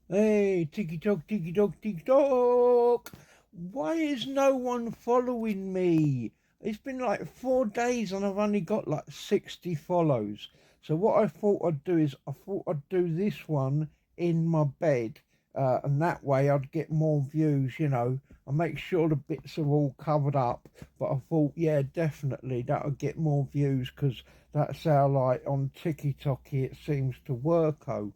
Hey, tiki tock, tiki tock. Why is no one following me? It's been like 4 days and I've only got like 60 follows. So what I thought I'd do is I thought I'd do this one in my bed, and that way I'd get more views. I make sure the bits are all covered up. But I thought, yeah, definitely that would get more views because that's how like on TikTok it seems to work. Oh.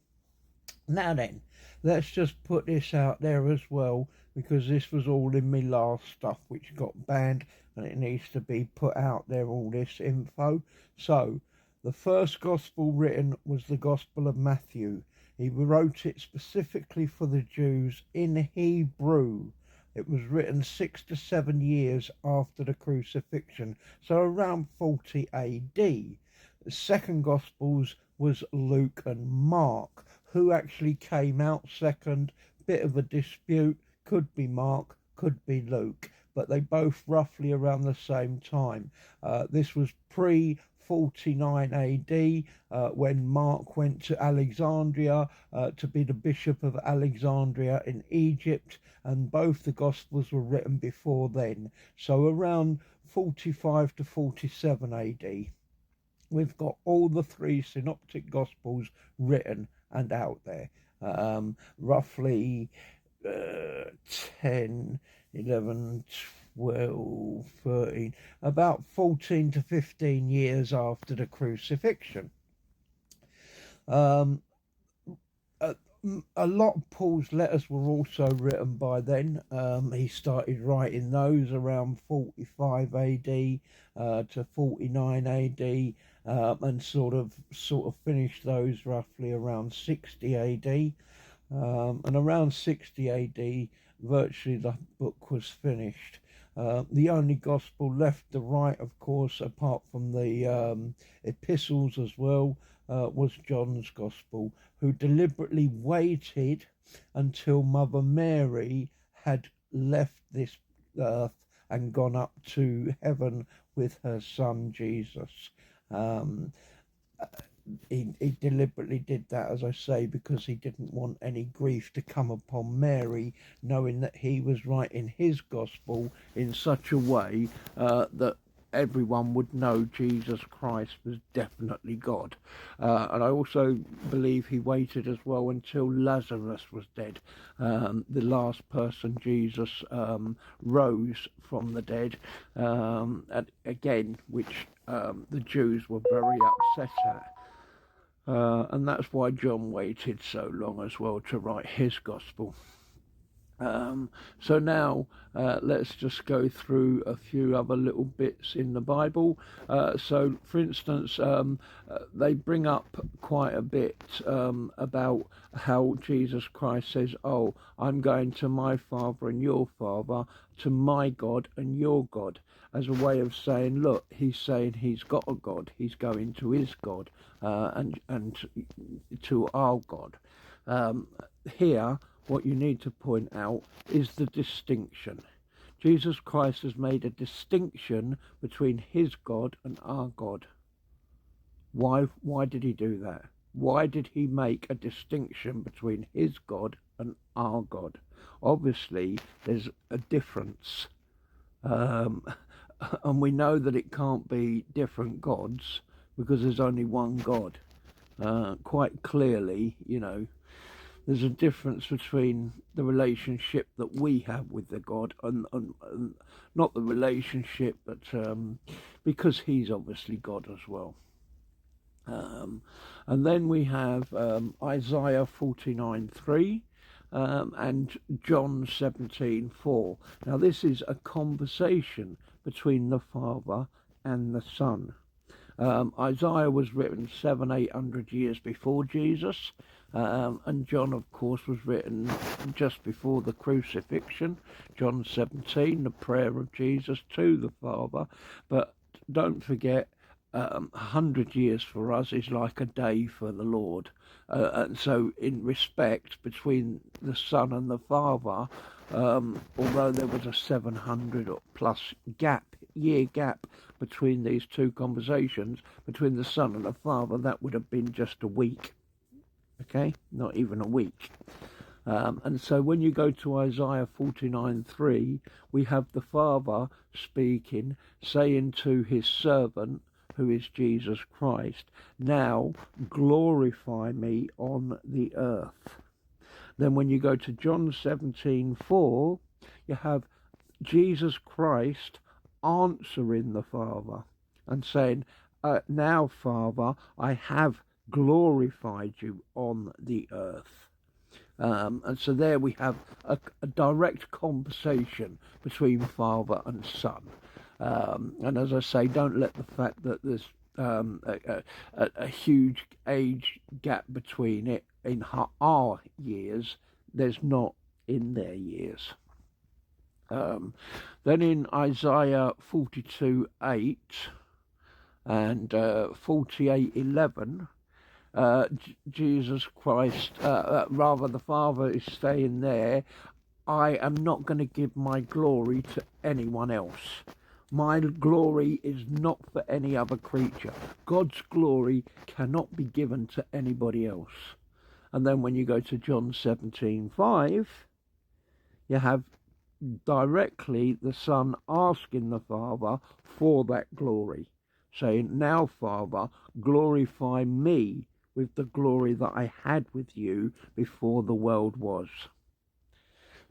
Now then, let's just put this out there as well because this was all in me last stuff which got banned and it needs to be put out there, all this info. So, the first gospel written was the Gospel of Matthew. He wrote it specifically for the Jews in Hebrew. It was written 6 to 7 years after the crucifixion, so around 40 AD. The second Gospels was Luke and Mark. Who actually came out second? Bit of a dispute. Could be Mark, could be Luke, but they both roughly around the same time. This was pre 49 AD when Mark went to Alexandria to be the Bishop of Alexandria in Egypt, and both the Gospels were written before then, so around 45 to 47 AD. We've got all the three synoptic gospels written and out there. Roughly 10, 11, 12, 13, about 14 to 15 years after the crucifixion. Um, a, a lot of Paul's letters were also written by then. He started writing those around 45 AD to 49 AD, and sort of finished those roughly around 60 AD. And around 60 AD, virtually the book was finished. The only gospel left to write, of course, apart from the epistles as well, was John's gospel, who deliberately waited until Mother Mary had left this earth and gone up to heaven with her son Jesus. Um, he deliberately did that, as I say, because he didn't want any grief to come upon Mary, knowing that he was writing his gospel in such a way that everyone would know Jesus Christ was definitely God. And I also believe he waited as well until Lazarus was dead, the last person Jesus rose from the dead, and again, which the Jews were very upset at. And that's why John waited so long as well to write his gospel. So now let's just go through a few other little bits in the Bible. So, for instance, they bring up quite a bit about how Jesus Christ says, "Oh, I'm going to my Father and your Father, to my God and your God," as a way of saying, look, he's saying he's got a God, he's going to his God, and to our God. Here, what you need to point out is the distinction. Jesus Christ has made a distinction between his God and our God. Why did he do that? Why did he make a distinction between his God and our God? Obviously, there's a difference. Um, and we know that it can't be different gods because there's only one God. Quite clearly, there's a difference between the relationship that we have with the God and not the relationship, but because he's obviously God as well. And then we have Isaiah 49:3 and John 17:4. Now, this is a conversation between the Father and the Son. Isaiah was written 800 years before Jesus, and John, of course, was written just before the crucifixion. John 17, the prayer of Jesus to the Father. But don't forget, 100 years for us is like a day for the Lord. And so, in respect between the Son and the Father, although there was a 700 or plus year gap between these two conversations, between the Son and the Father, that would have been just a week. Okay, not even a week. And so when you go to Isaiah 49:3, we have the Father speaking, saying to his servant, who is Jesus Christ, now glorify me on the earth. Then when you go to John 17:4, you have Jesus Christ answering the Father and saying, now, Father, I have glorified you on the earth. And so there we have a direct conversation between Father and Son. And as I say, don't let the fact that there's a huge age gap between it in our years, there's not in their years. Then in Isaiah 42:8 and 48:11, Jesus Christ, rather the Father is saying there, I am not going to give my glory to anyone else. My glory is not for any other creature. God's glory cannot be given to anybody else. And then when you go to John 17:5, you have directly the Son asking the Father for that glory, saying, now, Father, glorify me with the glory that I had with you before the world was.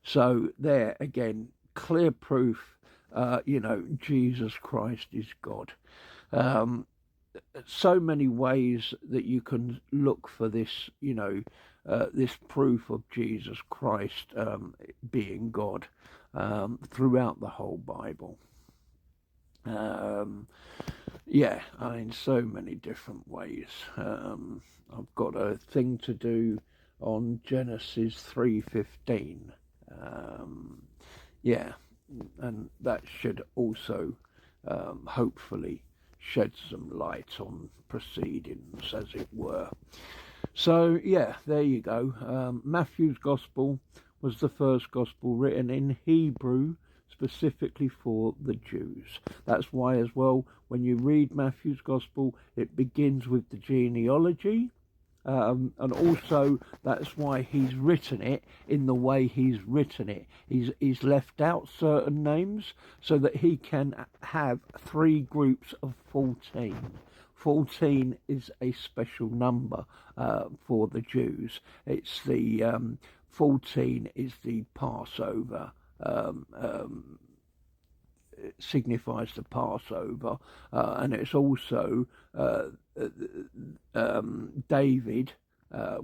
So there again, clear proof, Jesus Christ is God. So many ways that you can look for this, this proof of Jesus Christ being God throughout the whole Bible. So many different ways. I've got a thing to do on Genesis 3:15. And that should also hopefully shed some light on proceedings, as it were. So there you go. Matthew's Gospel was the first Gospel written in Hebrew, specifically for the Jews. That's why as well, when you read Matthew's Gospel, it begins with the genealogy, and also that's why he's written it in the way he's written it. He's left out certain names so that he can have 3 groups of 14. 14 is a special number for the Jews. It's the 14 is the Passover. It signifies the Passover, and it's also David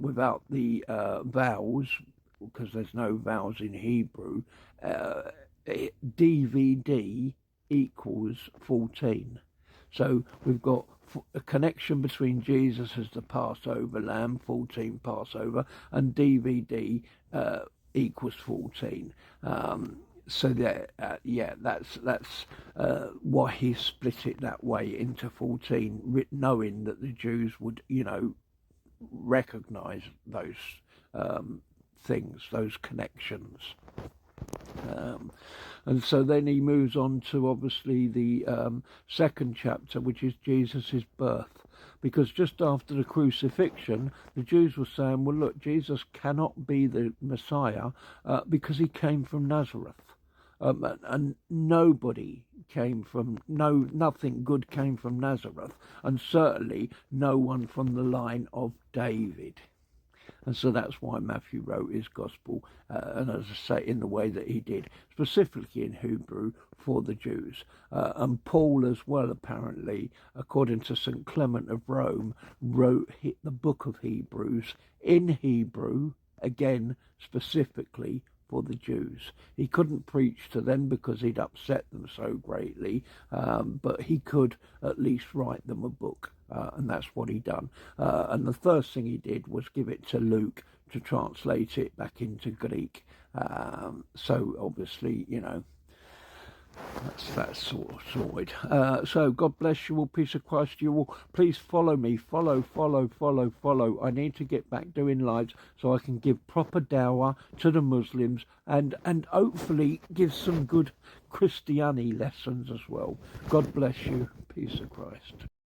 without the vowels, because there's no vowels in Hebrew. DVD equals 14. So we've got a connection between Jesus as the Passover lamb, 14 Passover, and DVD equals 14. So that's why he split it that way into 14, knowing that the Jews would, recognise those things, those connections. And so then he moves on to obviously the second chapter, which is Jesus's birth. Because just after the crucifixion, the Jews were saying, well, look, Jesus cannot be the Messiah because he came from Nazareth. And nothing good came from Nazareth, and certainly no one from the line of David. And so that's why Matthew wrote his gospel, and as I say, in the way that he did, specifically in Hebrew for the Jews. And Paul as well, apparently, according to St. Clement of Rome, wrote the book of Hebrews in Hebrew, again, specifically for the Jews. He couldn't preach to them because he'd upset them so greatly, but he could at least write them a book. And that's what he done. And the first thing he did was give it to Luke to translate it back into Greek. So obviously, that's sorted. So God bless you all. Peace of Christ to you all. Please follow me. Follow. I need to get back doing lives so I can give proper dawah to the Muslims and hopefully give some good Christianity lessons as well. God bless you. Peace of Christ.